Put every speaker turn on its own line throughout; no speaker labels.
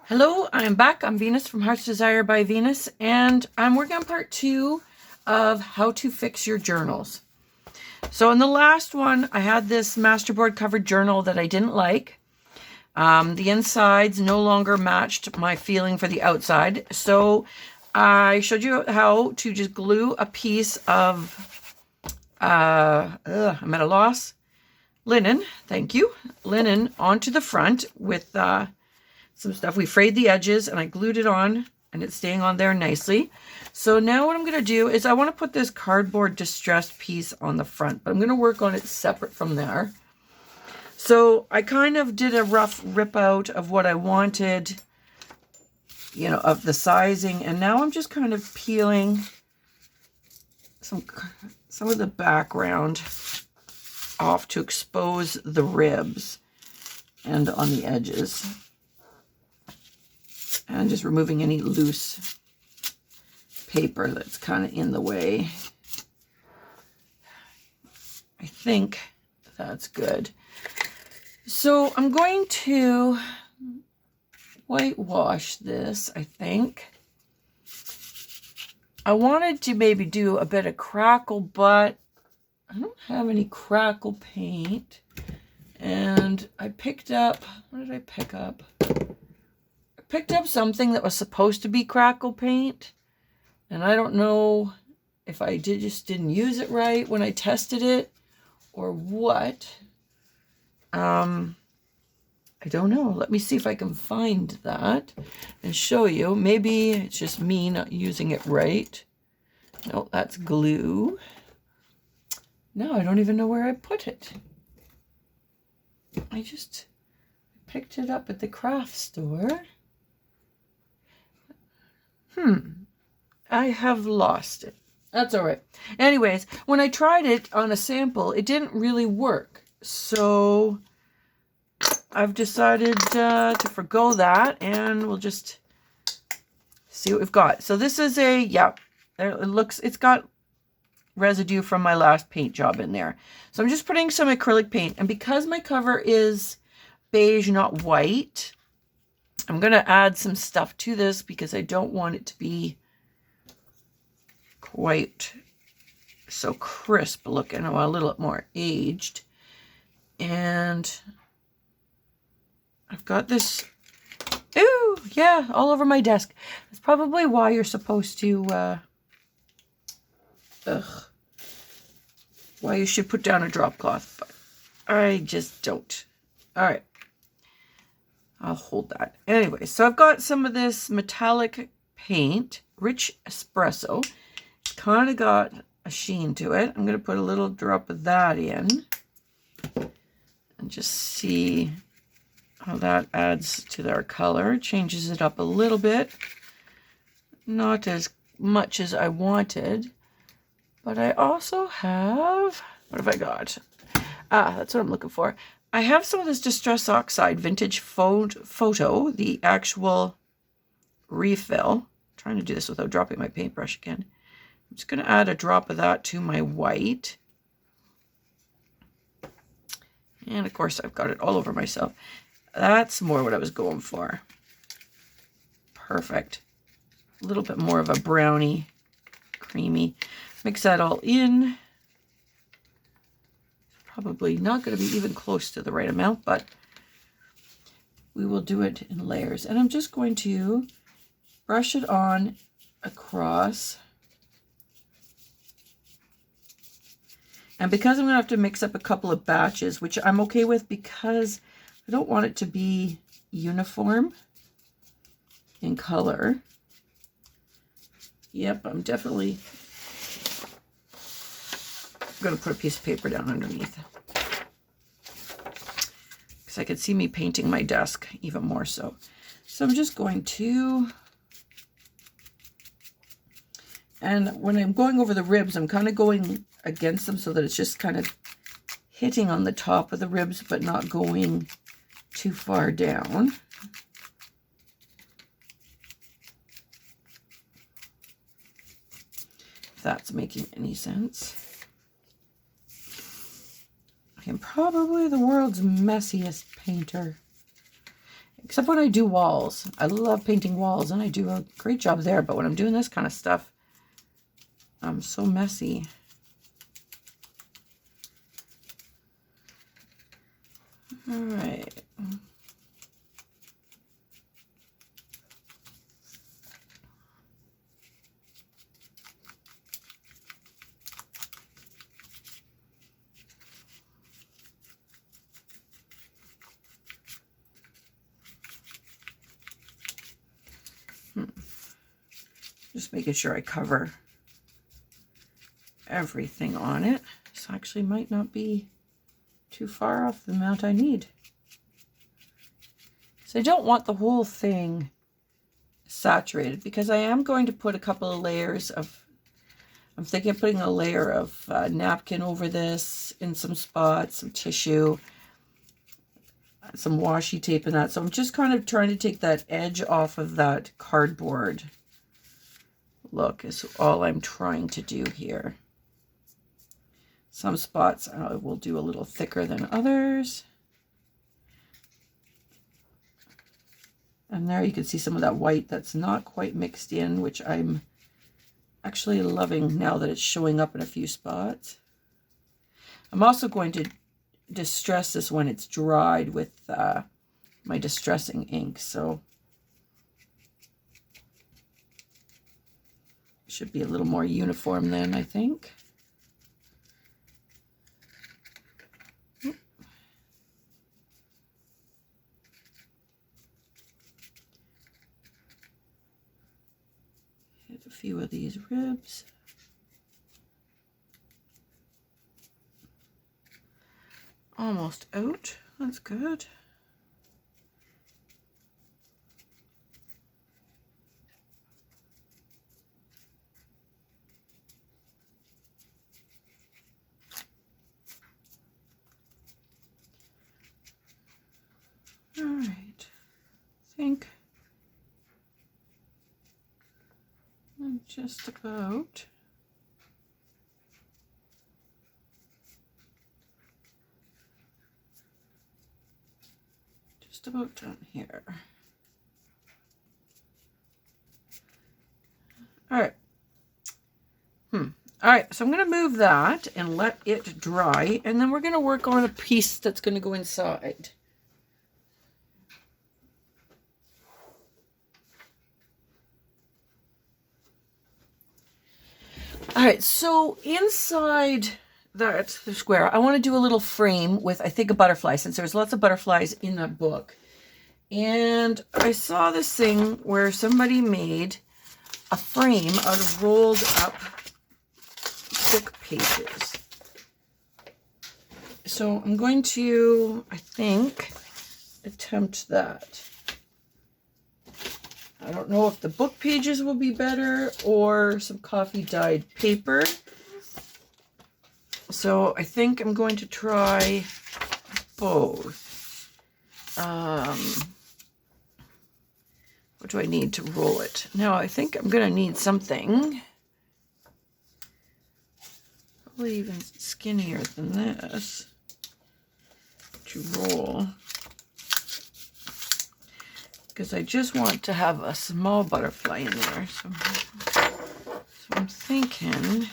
Hello, I'm back. I'm Venus from Heart's Desire by Venus, and I'm working on part 2 of how to fix your journals. So in the last one, I had this masterboard covered journal that I didn't like. The insides no longer matched my feeling for the outside. So I showed you how to just glue a piece of, I'm at a loss, linen, thank you, linen onto the front with some stuff. We frayed the edges and I glued it on and it's staying on there nicely. So now what I'm going to do is I want to put this cardboard distressed piece on the front, but I'm going to work on it separate from there. So I kind of did a rough rip out of what I wanted, you know, of the sizing. And now I'm just kind of peeling some of the background off to expose the ribs and on the edges. And just removing any loose paper that's kind of in the way. I think that's good. So I'm going to whitewash this, I think. I wanted to maybe do a bit of crackle, but I don't have any crackle paint. And I picked up, what did I pick up? Picked up something that was supposed to be crackle paint, and I don't know if I just didn't use it right when I tested it or what. I don't know. Let me see if I can find that and show you. Maybe it's just me not using it right. No, that's glue. No, I don't even know where I put it. I just picked it up at the craft store. I have lost it. That's all right. Anyways, when I tried it on a sample, it didn't really work. So I've decided to forgo that, and we'll just see what we've got. So this is a, yeah, it's got residue from my last paint job in there. So I'm just putting some acrylic paint, and because my cover is beige, not white, I'm going to add some stuff to this because I don't want it to be quite so crisp looking. I want a little more aged. And I've got this, ooh, yeah, all over my desk. That's probably why you're supposed to, why you should put down a drop cloth, but I just don't. All right. I'll hold that. Anyway, so I've got some of this metallic paint, Rich Espresso. It's kind of got a sheen to it. I'm going to put a little drop of that in and just see how that adds to their color. Changes it up a little bit. Not as much as I wanted, but I also have, what have I got? That's what I'm looking for. I have some of this Distress Oxide Vintage Photo, the actual refill. I'm trying to do this without dropping my paintbrush again. I'm just going to add a drop of that to my white. And of course, I've got it all over myself. That's more what I was going for. Perfect. A little bit more of a brownie, creamy. Mix that all in. Probably not going to be even close to the right amount, but we will do it in layers. And I'm just going to brush it on across. And because I'm going to have to mix up a couple of batches, which I'm okay with because I don't want it to be uniform in color. Yep, I'm definitely going to put a piece of paper down underneath because I could see me painting my desk even more so. So I'm just going to, and when I'm going over the ribs, I'm kind of going against them so that it's just kind of hitting on the top of the ribs but not going too far down. If that's making any sense. I am probably the world's messiest painter. Except when I do walls. I love painting walls and I do a great job there. But when I'm doing this kind of stuff, I'm so messy. All right. Just making sure I cover everything on it. This actually might not be too far off the amount I need. So I don't want the whole thing saturated because I am going to put a couple of layers of, I'm thinking of putting a layer of napkin over this in some spots, some tissue, some washi tape and that. So I'm just kind of trying to take that edge off of that cardboard look is all I'm trying to do here. Some spots I will do a little thicker than others. And there you can see some of that white that's not quite mixed in, which I'm actually loving now that it's showing up in a few spots. I'm also going to distress this when it's dried with my distressing ink. So it should be a little more uniform then, I think. Hit a few of these ribs. Almost out. That's good. All right. I think I'm just about done here. All right. All right, so I'm going to move that and let it dry, and then we're going to work on a piece that's going to go inside. All right, so inside the square, I want to do a little frame with, I think, a butterfly, since there's lots of butterflies in that book. And I saw this thing where somebody made a frame out of rolled up book pages. So I'm going to, I think, attempt that. I don't know if the book pages will be better or some coffee dyed paper. So I think I'm going to try both. What do I need to roll it? Now I think I'm going to need something probably even skinnier than this to roll, because I just want to have a small butterfly in there. So I'm thinking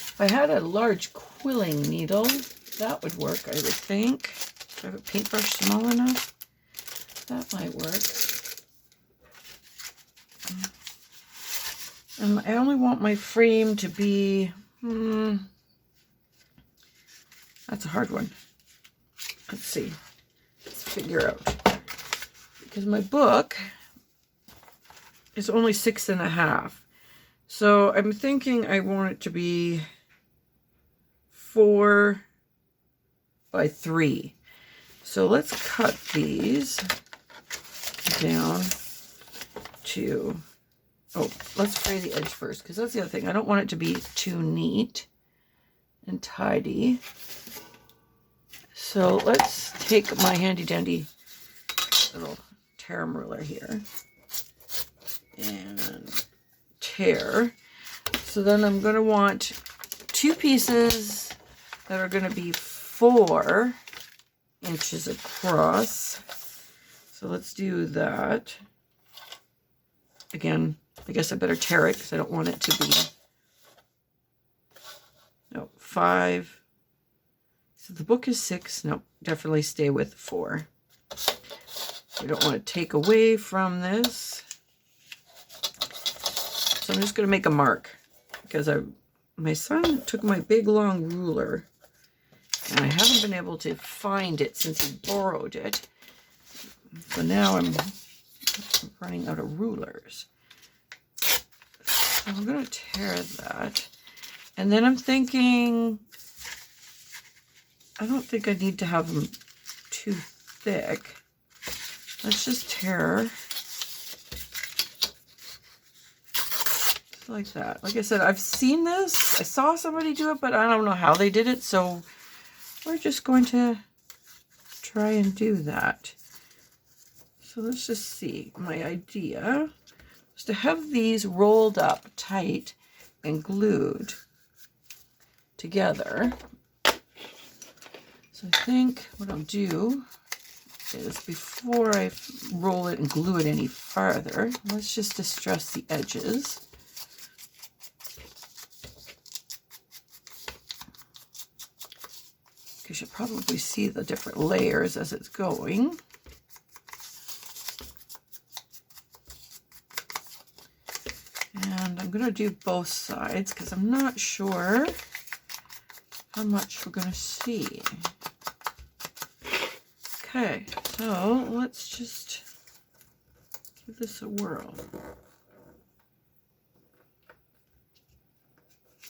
if I had a large quilling needle, that would work, I would think. Do I have a paintbrush small enough? That might work. And I only want my frame to be, that's a hard one. Let's see. Let's figure out. Because my book is only 6.5. So I'm thinking I want it to be 4 by 3. So let's cut these down to, let's fray the edge first, because that's the other thing. I don't want it to be too neat and tidy. So let's take my handy dandy little tear ruler here and tear. So then I'm going to want 2 pieces that are going to be 4 inches across. So let's do that. Again, I guess I better tear it because I don't want it to be, no, 5. So the book is 6. No, definitely stay with 4. We don't want to take away from this. So I'm just going to make a mark because my son took my big long ruler and I haven't been able to find it since he borrowed it. So now I'm running out of rulers. So I'm going to tear that. And then I'm thinking, I don't think I need to have them too thick. Let's just tear like that. Like I said, I've seen this. I saw somebody do it, but I don't know how they did it. So we're just going to try and do that. So let's just see. My idea is to have these rolled up tight and glued together. So I think what I'll do is before I roll it and glue it any farther, let's just distress the edges. You should probably see the different layers as it's going. And I'm going to do both sides because I'm not sure how much we're going to see. Okay, so let's just give this a whirl.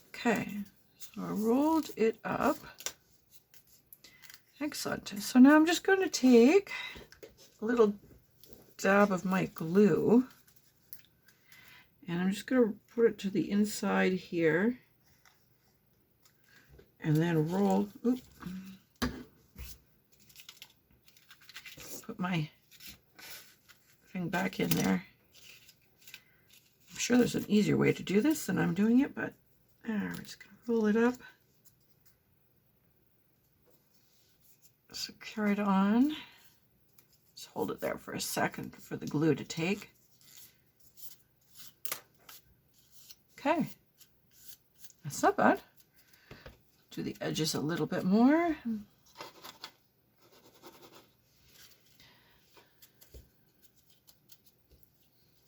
Okay, so I rolled it up. Excellent. So now I'm just going to take a little dab of my glue and I'm just going to put it to the inside here and then roll. Oop, put my thing back in there. I'm sure there's an easier way to do this than I'm doing it, but we're just going to roll it up. Secure it on. Just hold it there for a second for the glue to take. Okay, that's not bad. Do the edges a little bit more.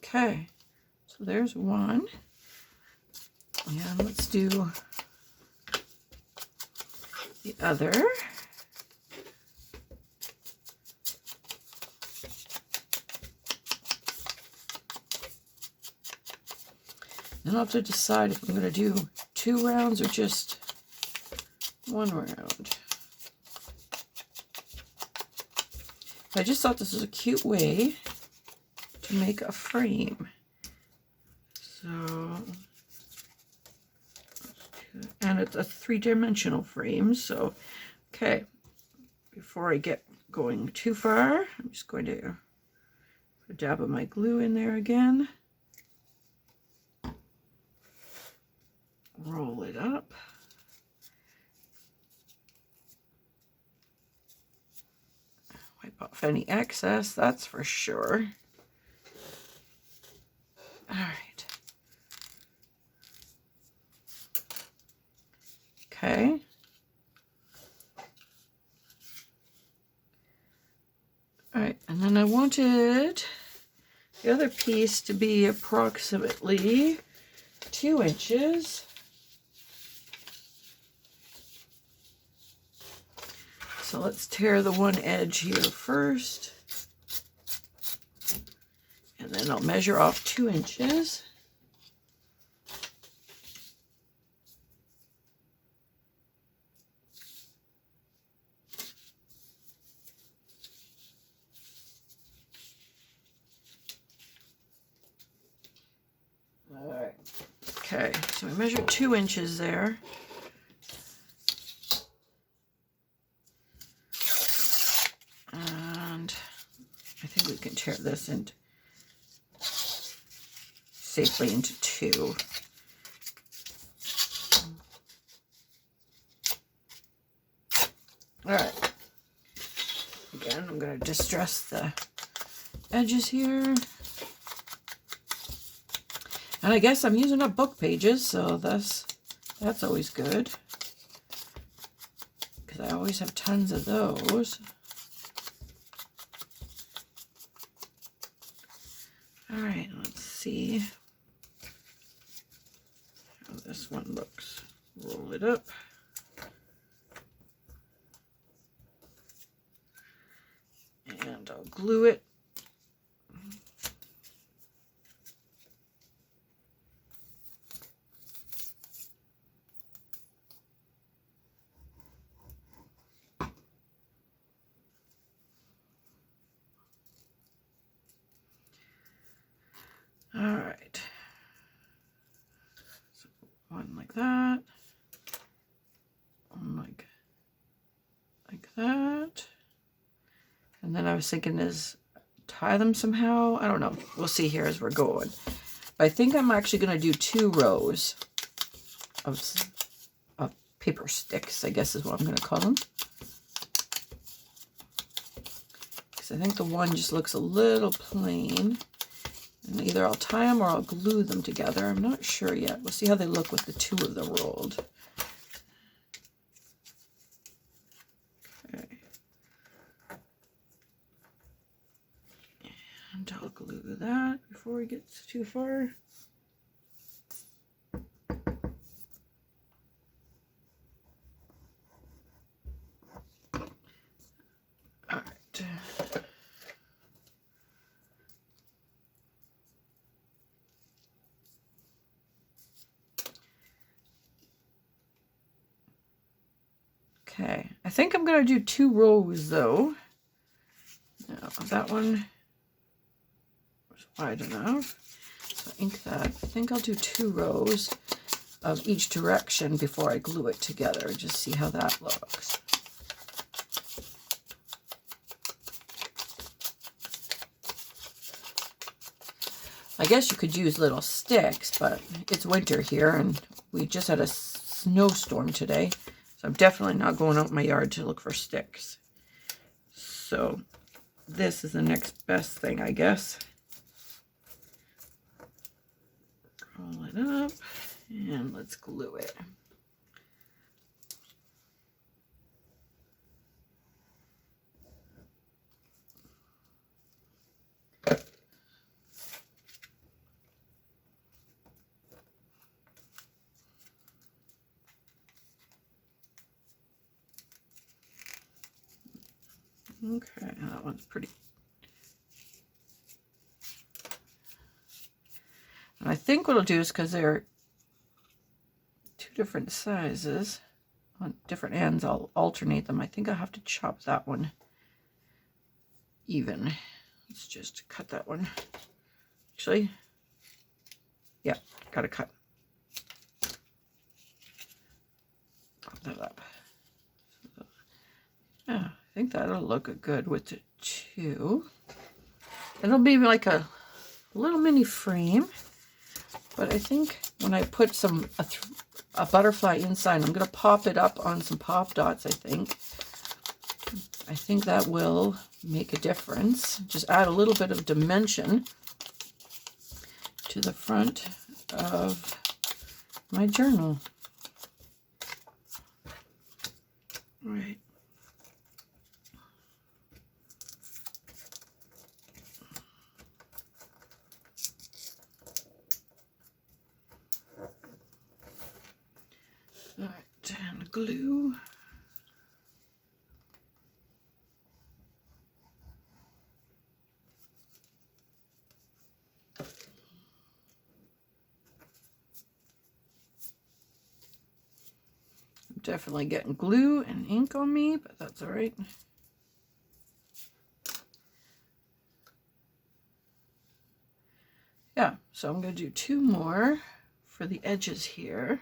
Okay, so there's one. And let's do the other. Then I'll have to decide if I'm going to do 2 rounds or just 1 round. I just thought this was a cute way to make a frame. So, and it's a 3-dimensional frame. So, okay, before I get going too far, I'm just going to put a dab of my glue in there again. Roll it up. Wipe off any excess, that's for sure. All right. Okay. All right, and then I wanted the other piece to be approximately 2 inches. So let's tear the one edge here first. And then I'll measure off 2 inches. All right. Okay, so I measured 2 inches there. And I think we can tear this into safely into 2. again, I'm going to distress the edges here. And I guess I'm using up book pages, so that's always good, because I always have tons of those. All right, let's see how this one looks. Roll it up. And I'll glue it. All right. So one like that. One like that. And then I was thinking is tie them somehow. I don't know. We'll see here as we're going. But I think I'm actually going to do 2 rows of paper sticks, I guess is what I'm going to call them. Because I think the one just looks a little plain. And either I'll tie them or I'll glue them together. I'm not sure yet. We'll see how they look with the 2 of them rolled. Okay. And I'll glue that before we get too far. All right. Okay, I think I'm going to do 2 rows though. Now, that one was wide enough. So ink that. I think I'll do 2 rows of each direction before I glue it together. Just see how that looks. I guess you could use little sticks, but it's winter here and we just had a snowstorm today. So I'm definitely not going out in my yard to look for sticks. So this is the next best thing, I guess. Roll it up and let's glue it. Okay, that one's pretty. And I think what I'll do is, because they're 2 different sizes on different ends, I'll alternate them. I think I'll have to chop that one even. Let's just cut that one. Actually, yeah, gotta cut. Pop that up. Yeah, I think that'll look good with the 2. It'll be like a little mini frame, but I think when I put a butterfly inside, I'm going to pop it up on some pop dots, I think that will make a difference. Just add a little bit of dimension to the front of my journal. All right. All right, and glue. I'm definitely getting glue and ink on me, but that's all right. Yeah, so I'm going to do 2 more for the edges here.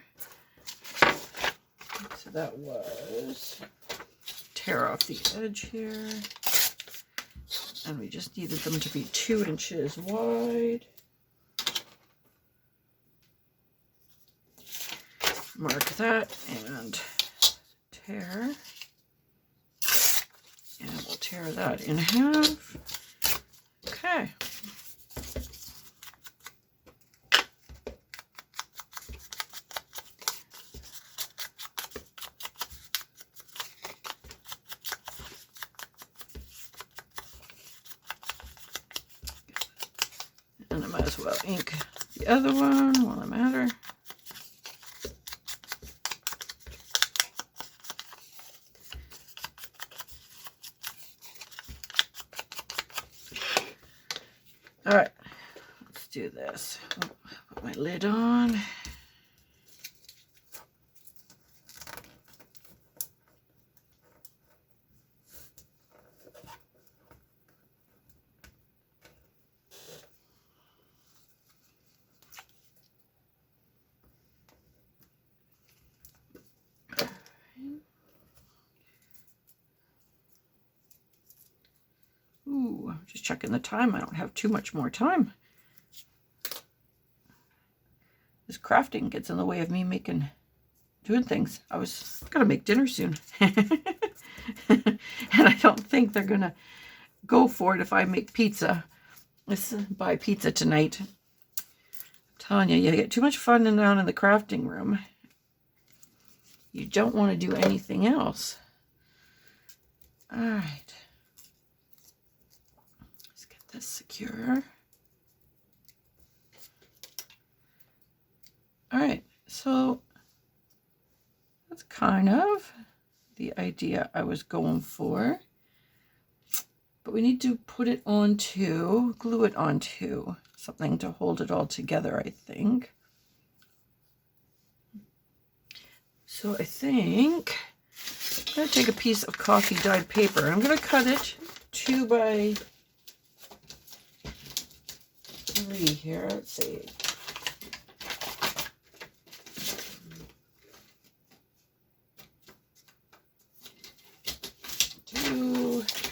So that was tear off the edge here. And we just needed them to be 2 inches wide. Mark that and tear. And we'll tear tear that in half. Okay. And I might as well ink the other one while I'm at her. All right, let's do this. Put my lid on. Ooh, I'm just checking the time. I don't have too much more time. This crafting gets in the way of me doing things. I was gonna make dinner soon. And I don't think they're gonna go for it if I make pizza. Let's buy pizza tonight. I'm telling you, you get too much fun down in the crafting room. You don't want to do anything else. All right. Let's get this secure. All right, so that's kind of the idea I was going for. But we need to put it onto, glue it onto something to hold it all together, I think. So I think I'm going to take a piece of coffee dyed paper. I'm going to cut it 2 by 3 here. Let's see.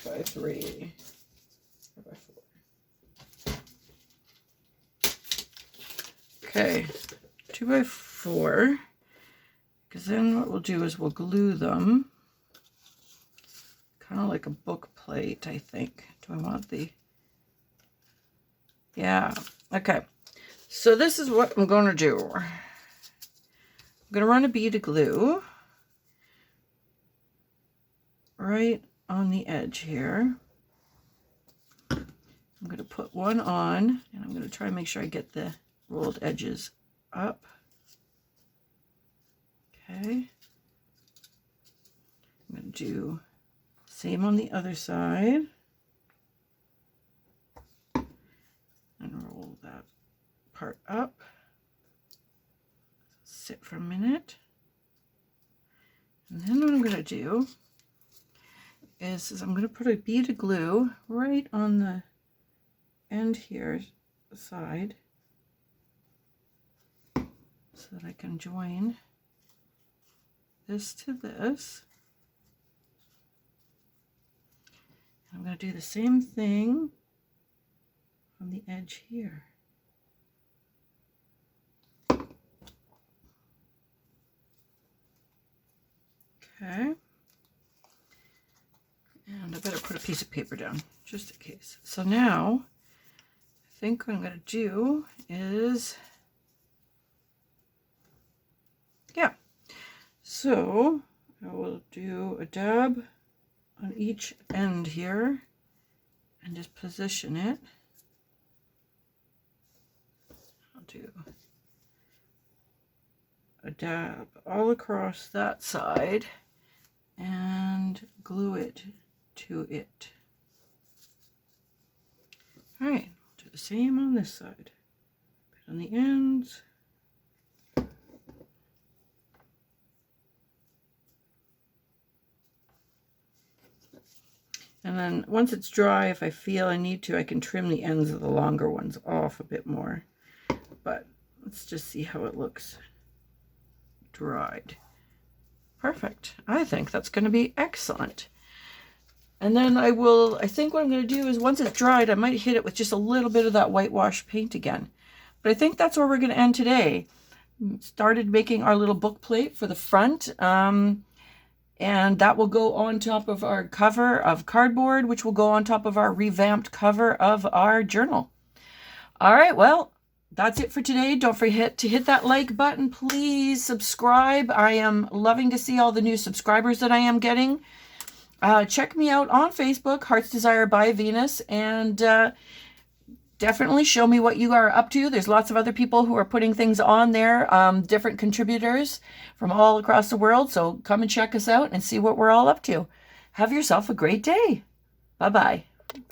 By 3 or by 4. Okay, 2 by 4. Because then what we'll do is we'll glue them, kind of like a book plate, I think. Do I want the? Yeah. Okay. So this is what I'm going to do. I'm going to run a bead of glue right on the edge here. I'm going to put one on, and I'm going to try and make sure I get the rolled edges up. Okay. I'm going to do same on the other side. And roll that part up. Sit for a minute. And then what I'm going to do is I'm going to put a bead of glue right on the end here, the side, so that I can join this to this. I'm going to do the same thing on the edge here. Okay. And I better put a piece of paper down, just in case. So now, I think what I'm going to do is, yeah. So, I will do a dab on each end here, and just position it. I'll do a dab all across that side, and glue it to it. All right, do the same on this side. Put on the ends. And then once it's dry, if I feel I need to, I can trim the ends of the longer ones off a bit more. But let's just see how it looks dried. Perfect. I think that's going to be excellent. And then I think what I'm going to do is once it's dried, I might hit it with just a little bit of that whitewash paint again. But I think that's where we're going to end today. Started making our little book plate for the front. And that will go on top of our cover of cardboard, which will go on top of our revamped cover of our journal. All right, well, that's it for today. Don't forget to hit that like button. Please subscribe. I am loving to see all the new subscribers that I am getting. Check me out on Facebook, Heart's Desire by Venus, and definitely show me what you are up to. There's lots of other people who are putting things on there, different contributors from all across the world. So come and check us out and see what we're all up to. Have yourself a great day. Bye-bye.